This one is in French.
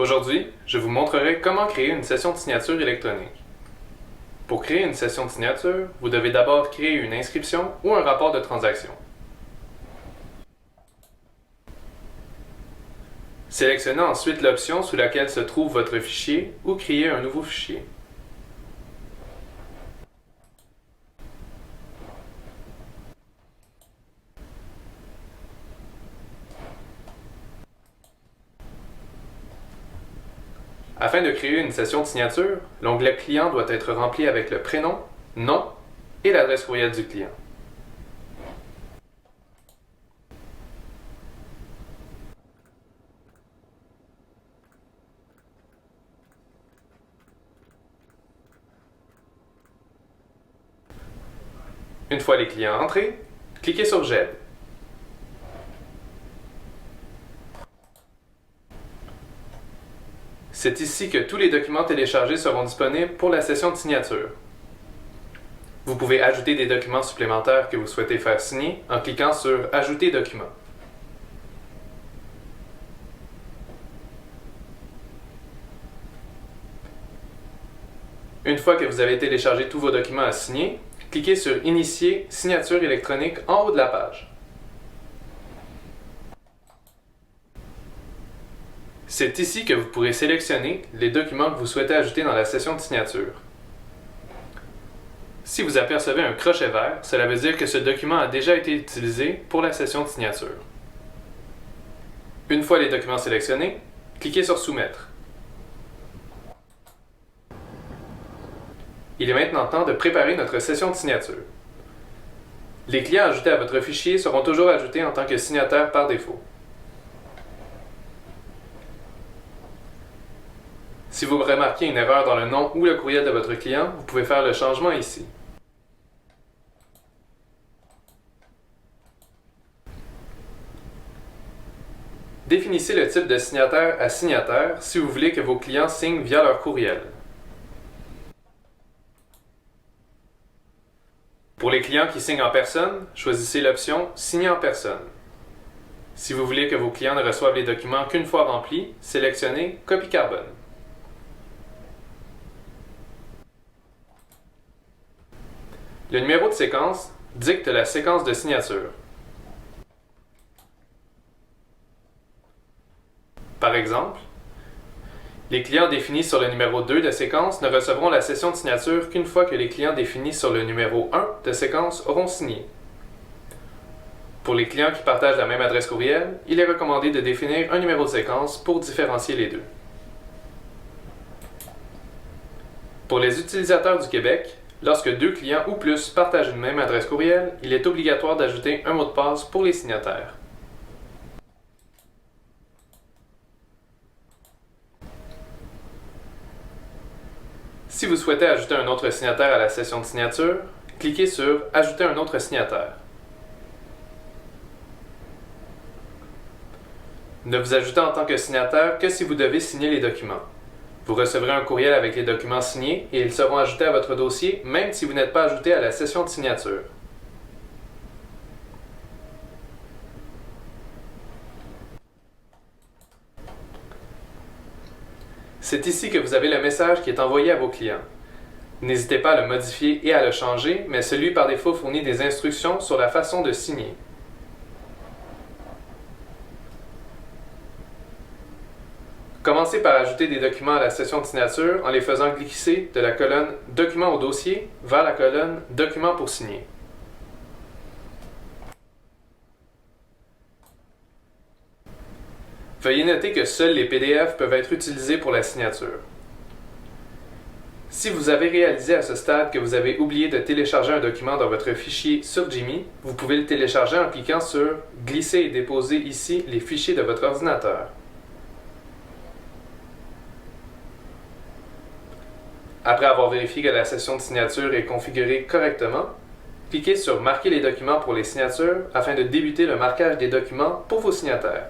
Aujourd'hui, je vous montrerai comment créer une session de signature électronique. Pour créer une session de signature, vous devez d'abord créer une inscription ou un rapport de transaction. Sélectionnez ensuite l'option sous laquelle se trouve votre fichier ou créer un nouveau fichier. Afin de créer une session de signature, l'onglet Client doit être rempli avec le prénom, nom et l'adresse courriel du client. Une fois les clients entrés, cliquez sur J'aide. C'est ici que tous les documents téléchargés seront disponibles pour la session de signature. Vous pouvez ajouter des documents supplémentaires que vous souhaitez faire signer en cliquant sur « Ajouter document ». Une fois que vous avez téléchargé tous vos documents à signer, cliquez sur « Initier signature électronique » en haut de la page. C'est ici que vous pourrez sélectionner les documents que vous souhaitez ajouter dans la session de signature. Si vous apercevez un crochet vert, cela veut dire que ce document a déjà été utilisé pour la session de signature. Une fois les documents sélectionnés, cliquez sur Soumettre. Il est maintenant temps de préparer notre session de signature. Les clients ajoutés à votre fichier seront toujours ajoutés en tant que signataires par défaut. Si vous remarquez une erreur dans le nom ou le courriel de votre client, vous pouvez faire le changement ici. Définissez le type de signataire à signataire si vous voulez que vos clients signent via leur courriel. Pour les clients qui signent en personne, choisissez l'option « Signer en personne ». Si vous voulez que vos clients ne reçoivent les documents qu'une fois remplis, sélectionnez « Copie carbone ». Le numéro de séquence dicte la séquence de signature. Par exemple, les clients définis sur le numéro 2 de séquence ne recevront la session de signature qu'une fois que les clients définis sur le numéro 1 de séquence auront signé. Pour les clients qui partagent la même adresse courriel, il est recommandé de définir un numéro de séquence pour différencier les deux. Pour les utilisateurs du Québec, lorsque deux clients ou plus partagent une même adresse courriel, il est obligatoire d'ajouter un mot de passe pour les signataires. Si vous souhaitez ajouter un autre signataire à la session de signature, cliquez sur « Ajouter un autre signataire ». Ne vous ajoutez en tant que signataire que si vous devez signer les documents. Vous recevrez un courriel avec les documents signés et ils seront ajoutés à votre dossier même si vous n'êtes pas ajouté à la session de signature. C'est ici que vous avez le message qui est envoyé à vos clients. N'hésitez pas à le modifier et à le changer, mais celui par défaut fournit des instructions sur la façon de signer. Commencez par ajouter des documents à la session de signature en les faisant glisser de la colonne « Documents au dossier » vers la colonne « Documents pour signer ». Veuillez noter que seuls les PDF peuvent être utilisés pour la signature. Si vous avez réalisé à ce stade que vous avez oublié de télécharger un document dans votre fichier sur Jimmy, vous pouvez le télécharger en cliquant sur « Glisser et déposer ici les fichiers de votre ordinateur ». Après avoir vérifié que la session de signature est configurée correctement, cliquez sur « Marquer les documents pour les signatures » afin de débuter le marquage des documents pour vos signataires.